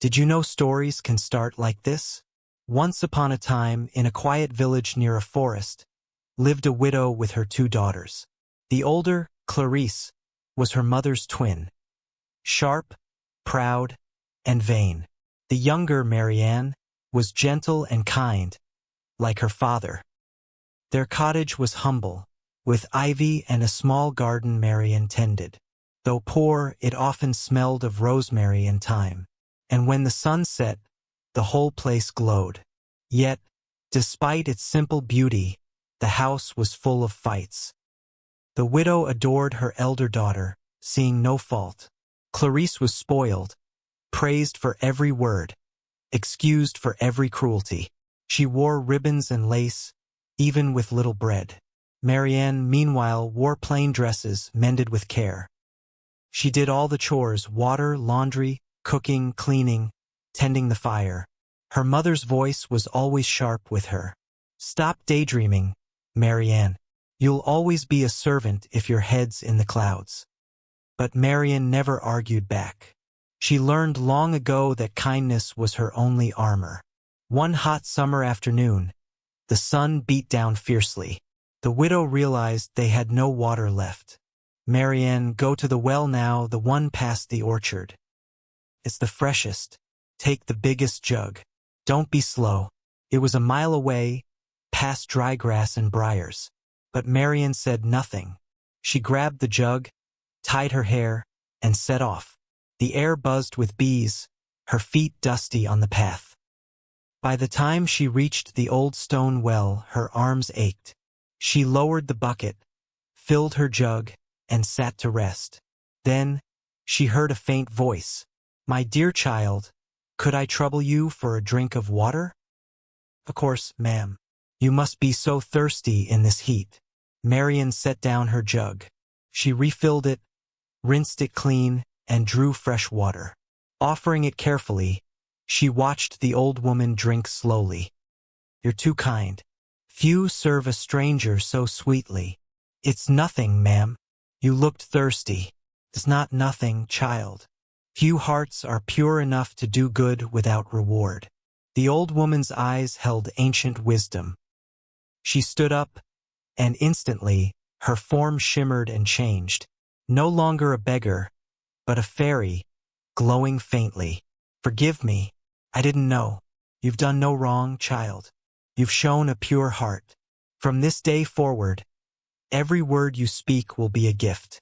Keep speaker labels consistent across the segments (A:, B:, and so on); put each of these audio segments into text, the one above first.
A: Did you know stories can start like this? Once upon a time, in a quiet village near a forest, lived a widow with her two daughters. The older, Clarice, was her mother's twin, sharp, proud, and vain. The younger, Marianne, was gentle and kind, like her father. Their cottage was humble, with ivy and a small garden Marianne tended. Though poor, it often smelled of rosemary and thyme. And when the sun set, the whole place glowed. Yet, despite its simple beauty, the house was full of fights. The widow adored her elder daughter, seeing no fault. Clarice was spoiled, praised for every word, excused for every cruelty. She wore ribbons and lace, even with little bread. Marianne, meanwhile, wore plain dresses mended with care. She did all the chores: water, laundry, cooking, cleaning, tending the fire. Her mother's voice was always sharp with her. "Stop daydreaming, Marianne. You'll always be a servant if your head's in the clouds." But Marianne never argued back. She learned long ago that kindness was her only armor. One hot summer afternoon, the sun beat down fiercely. The widow realized they had no water left. "Marianne, go to the well now, the one past the orchard. It's the freshest. Take the biggest jug. Don't be slow." It was a mile away, past dry grass and briars. But Marianne said nothing. She grabbed the jug, tied her hair, and set off. The air buzzed with bees, her feet dusty on the path. By the time she reached the old stone well, her arms ached. She lowered the bucket, filled her jug, and sat to rest. Then, she heard a faint voice. "My dear child, could I trouble you for a drink of water?" "Of course, ma'am. You must be so thirsty in this heat." Marianne set down her jug. She refilled it, rinsed it clean, and drew fresh water. Offering it carefully, she watched the old woman drink slowly. "You're too kind. Few serve a stranger so sweetly." "It's nothing, ma'am. You looked thirsty." "It's not nothing, child. Few hearts are pure enough to do good without reward." The old woman's eyes held ancient wisdom. She stood up, and instantly, her form shimmered and changed. No longer a beggar, but a fairy, glowing faintly. "Forgive me. I didn't know. You've done no wrong, child. You've shown a pure heart. From this day forward, every word you speak will be a gift.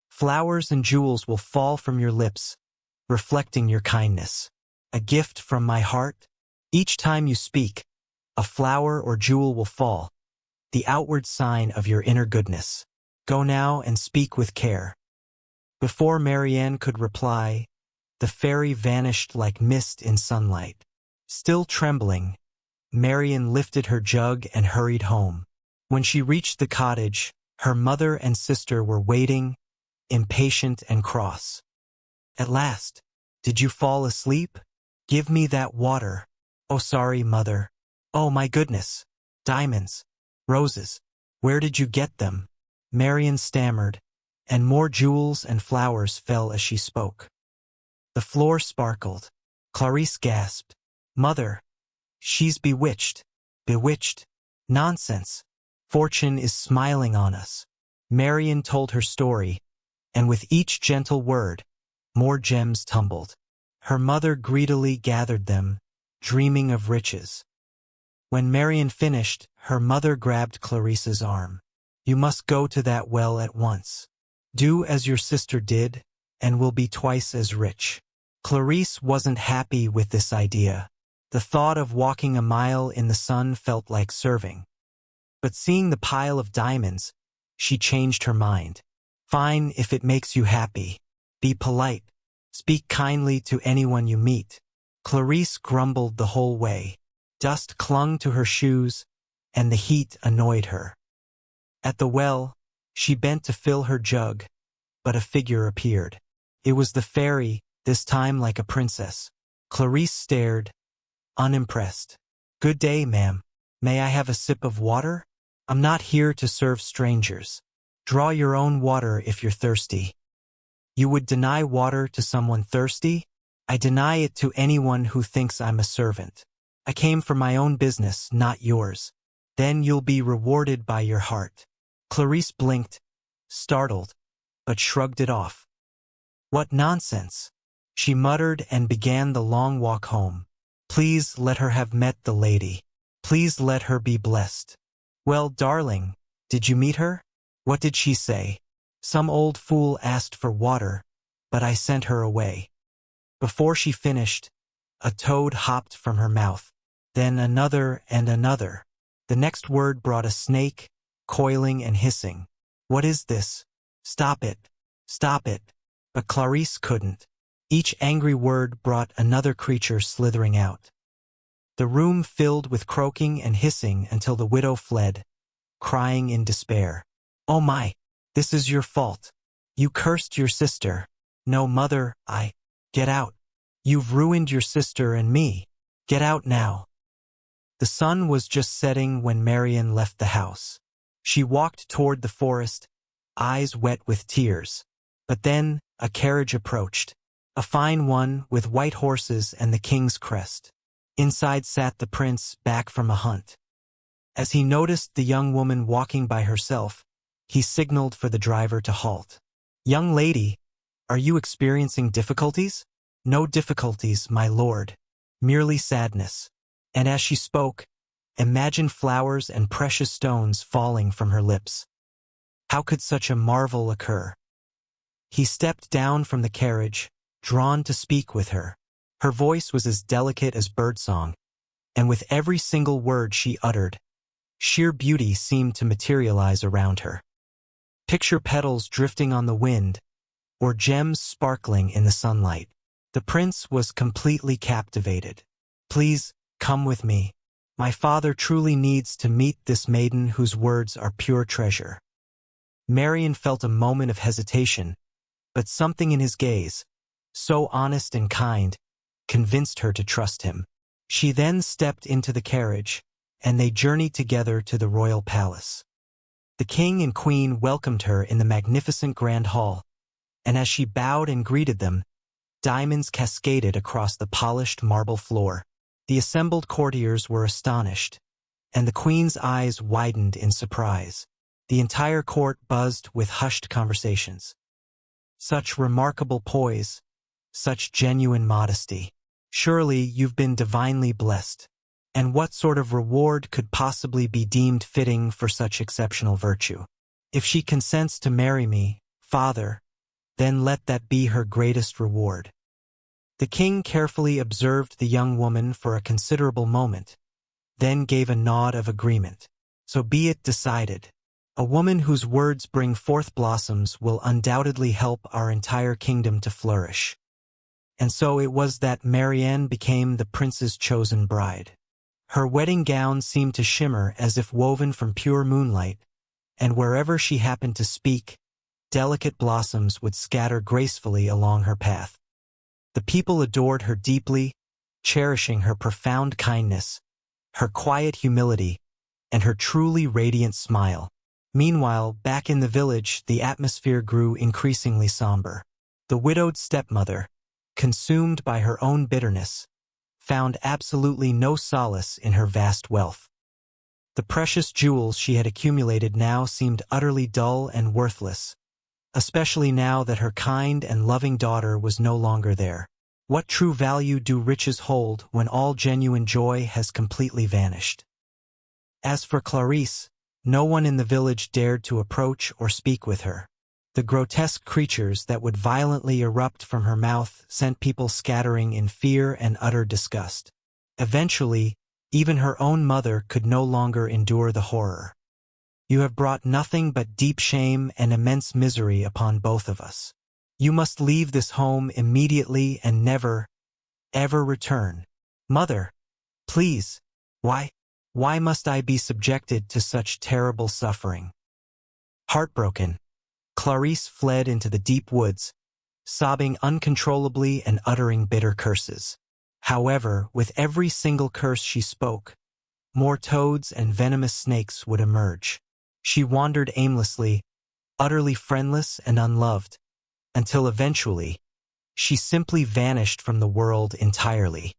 A: Flowers and jewels will fall from your lips, reflecting your kindness. A gift from my heart. Each time you speak, a flower or jewel will fall, the outward sign of your inner goodness. Go now and speak with care." Before Marianne could reply, the fairy vanished like mist in sunlight. Still trembling, Marianne lifted her jug and hurried home. When she reached the cottage, her mother and sister were waiting, impatient and cross. "At last, did you fall asleep? Give me that water." "Oh, sorry, mother." "Oh, my goodness. Diamonds. Roses. Where did you get them?" Marianne stammered, and more jewels and flowers fell as she spoke. The floor sparkled. Clarice gasped. "Mother, she's bewitched." "Bewitched? Nonsense. Fortune is smiling on us." Marianne told her story, and with each gentle word, more gems tumbled. Her mother greedily gathered them, dreaming of riches. When Marianne finished, her mother grabbed Clarice's arm. "You must go to that well at once. Do as your sister did, and we'll be twice as rich." Clarice wasn't happy with this idea. The thought of walking a mile in the sun felt like serving. But seeing the pile of diamonds, she changed her mind. "Fine if it makes you happy. Be polite. Speak kindly to anyone you meet." Clarice grumbled the whole way. Dust clung to her shoes, and the heat annoyed her. At the well, she bent to fill her jug, but a figure appeared. It was the fairy, this time like a princess. Clarice stared, unimpressed. "Good day, ma'am. May I have a sip of water? I'm not here to serve strangers. Draw your own water if you're thirsty." "You would deny water to someone thirsty?" I deny it to anyone who thinks I'm a servant. I came for my own business, not yours. Then you'll be rewarded by your heart." Clarice blinked, startled, but shrugged it off. "What nonsense," she muttered and began the long walk home. "Please let her have met the lady. Please let her be blessed." "Well, darling, did you meet her? What did she say?" "Some old fool asked for water, but I sent her away." Before she finished, a toad hopped from her mouth, then another and another. The next word brought a snake, coiling and hissing. "What is this? Stop it! Stop it!" But Clarice couldn't. Each angry word brought another creature slithering out. The room filled with croaking and hissing until the widow fled, crying in despair. "Oh my! This is your fault. You cursed your sister." "No, mother, Get out. You've ruined your sister and me. Get out now." The sun was just setting when Marianne left the house. She walked toward the forest, eyes wet with tears. But then a carriage approached, a fine one with white horses and the king's crest. Inside sat the prince, back from a hunt. As he noticed the young woman walking by herself, he signaled for the driver to halt. "Young lady, are you experiencing difficulties?" "No difficulties, my lord. Merely sadness." And as she spoke, imagine flowers and precious stones falling from her lips. How could such a marvel occur? He stepped down from the carriage, drawn to speak with her. Her voice was as delicate as birdsong, and with every single word she uttered, sheer beauty seemed to materialize around her. Picture petals drifting on the wind, or gems sparkling in the sunlight. The prince was completely captivated. "Please, come with me. My father truly needs to meet this maiden whose words are pure treasure." Marianne felt a moment of hesitation, but something in his gaze, so honest and kind, convinced her to trust him. She then stepped into the carriage, and they journeyed together to the royal palace. The king and queen welcomed her in the magnificent grand hall, and as she bowed and greeted them, diamonds cascaded across the polished marble floor. The assembled courtiers were astonished, and the queen's eyes widened in surprise. The entire court buzzed with hushed conversations. Such remarkable poise, such genuine modesty. Surely you've been divinely blessed. And what sort of reward could possibly be deemed fitting for such exceptional virtue? If she consents to marry me, father, then let that be her greatest reward. The king carefully observed the young woman for a considerable moment, then gave a nod of agreement. So be it decided. A woman whose words bring forth blossoms will undoubtedly help our entire kingdom to flourish. And so it was that Marianne became the prince's chosen bride. Her wedding gown seemed to shimmer as if woven from pure moonlight, and wherever she happened to speak, delicate blossoms would scatter gracefully along her path. The people adored her deeply, cherishing her profound kindness, her quiet humility, and her truly radiant smile. Meanwhile, back in the village, the atmosphere grew increasingly somber. The widowed stepmother, consumed by her own bitterness, found absolutely no solace in her vast wealth. The precious jewels she had accumulated now seemed utterly dull and worthless, especially now that her kind and loving daughter was no longer there. What true value do riches hold when all genuine joy has completely vanished? As for Clarice, no one in the village dared to approach or speak with her. The grotesque creatures that would violently erupt from her mouth sent people scattering in fear and utter disgust. Eventually, even her own mother could no longer endure the horror. "You have brought nothing but deep shame and immense misery upon both of us. You must leave this home immediately and never, ever return." "Mother, please, why must I be subjected to such terrible suffering?" Heartbroken, Clarice fled into the deep woods, sobbing uncontrollably and uttering bitter curses. However, with every single curse she spoke, more toads and venomous snakes would emerge. She wandered aimlessly, utterly friendless and unloved, until eventually, She simply vanished from the world entirely.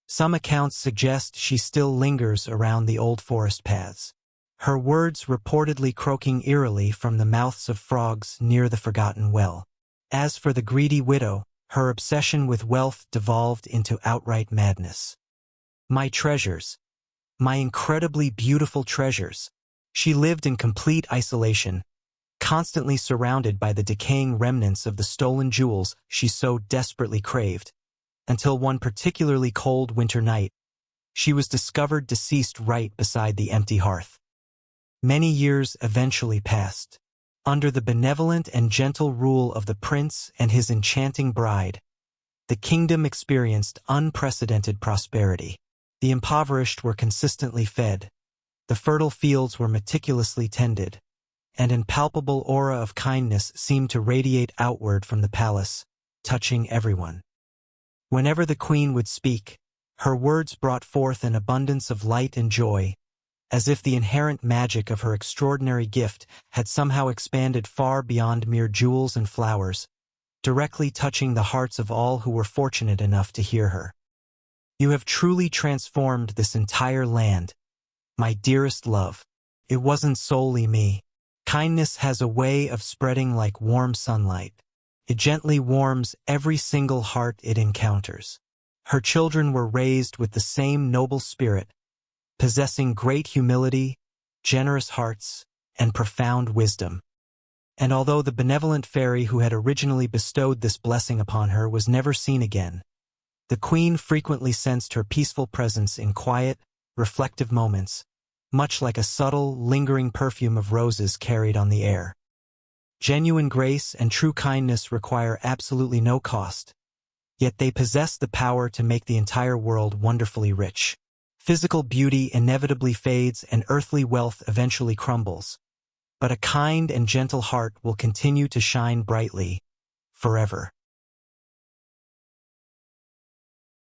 A: Some accounts suggest she still lingers around the old forest paths, her words reportedly croaking eerily from the mouths of frogs near the forgotten well. As for the greedy widow, her obsession with wealth devolved into outright madness. My treasures. My incredibly beautiful treasures. She lived in complete isolation, constantly surrounded by the decaying remnants of the stolen jewels she so desperately craved, until one particularly cold winter night, she was discovered deceased right beside the empty hearth. Many years eventually passed. Under the benevolent and gentle rule of the prince and his enchanting bride, the kingdom experienced unprecedented prosperity. The impoverished were consistently fed, the fertile fields were meticulously tended, and an palpable aura of kindness seemed to radiate outward from the palace, touching everyone. Whenever the queen would speak, her words brought forth an abundance of light and joy, as if the inherent magic of her extraordinary gift had somehow expanded far beyond mere jewels and flowers, directly touching the hearts of all who were fortunate enough to hear her. You have truly transformed this entire land, my dearest love. It wasn't solely me. Kindness has a way of spreading like warm sunlight. It gently warms every single heart it encounters. Her children were raised with the same noble spirit, possessing great humility, generous hearts, and profound wisdom. And although the benevolent fairy who had originally bestowed this blessing upon her was never seen again, the queen frequently sensed her peaceful presence in quiet, reflective moments, much like a subtle, lingering perfume of roses carried on the air. Genuine grace and true kindness require absolutely no cost, yet they possess the power to make the entire world wonderfully rich. Physical beauty inevitably fades and earthly wealth eventually crumbles, but a kind and gentle heart will continue to shine brightly, forever.